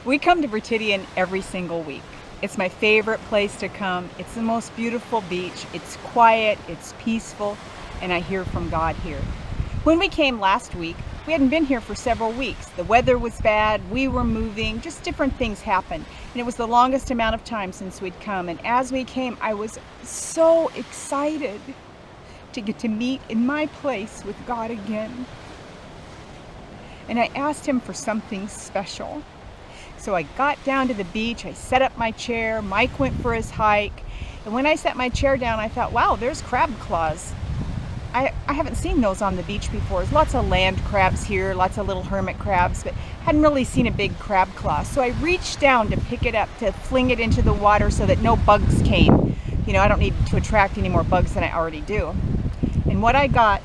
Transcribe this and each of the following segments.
We come to Bertidian every single week. It's my favorite place to come. It's the most beautiful beach. It's quiet, it's peaceful, and I hear from God here. When we came last week, we hadn't been here for several weeks. The weather was bad, we were moving, just different things happened. And it was the longest amount of time since we'd come. And as we came, I was so excited to get to meet in my place with God again. And I asked him for something special. So I got down to the beach, I set up my chair, Mike went for his hike, and when I set my chair down, I thought, wow, there's crab claws. I haven't seen those on the beach before. There's lots of land crabs here, lots of little hermit crabs, but hadn't really seen a big crab claw. So I reached down to pick it up, to fling it into the water so that no bugs came. You know, I don't need to attract any more bugs than I already do. And what I got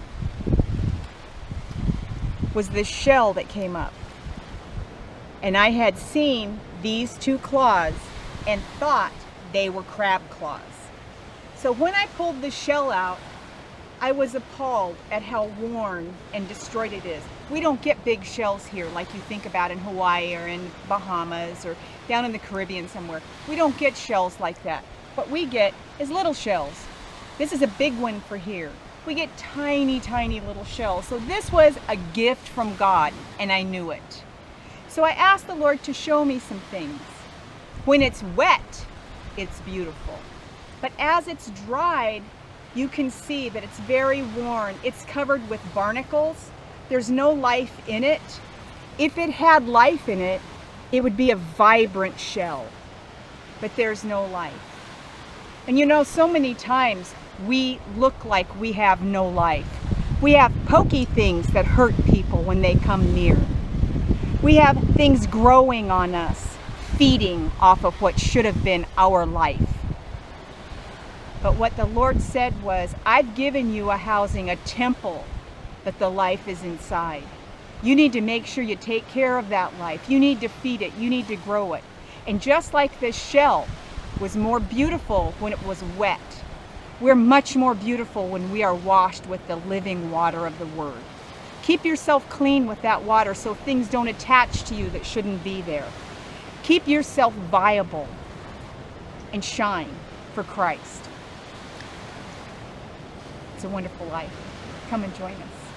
was this shell that came up. And I had seen these two claws and thought they were crab claws. So when I pulled the shell out, I was appalled at how worn and destroyed it is. We don't get big shells here like you think about in Hawaii or in Bahamas or down in the Caribbean somewhere. We don't get shells like that. What we get is little shells. This is a big one for here. We get tiny, tiny little shells. So this was a gift from God, and I knew it. So I asked the Lord to show me some things. When it's wet, it's beautiful. But as it's dried, you can see that it's very worn. It's covered with barnacles. There's no life in it. If it had life in it, it would be a vibrant shell. But there's no life. And you know, so many times we look like we have no life. We have pokey things that hurt people when they come near. We have things growing on us, feeding off of what should have been our life. But what the Lord said was, I've given you a housing, a temple, that the life is inside. You need to make sure you take care of that life. You need to feed it. You need to grow it. And just like this shell was more beautiful when it was wet, we're much more beautiful when we are washed with the living water of the Word. Keep yourself clean with that water so things don't attach to you that shouldn't be there. Keep yourself viable and shine for Christ. It's a wonderful life. Come and join us.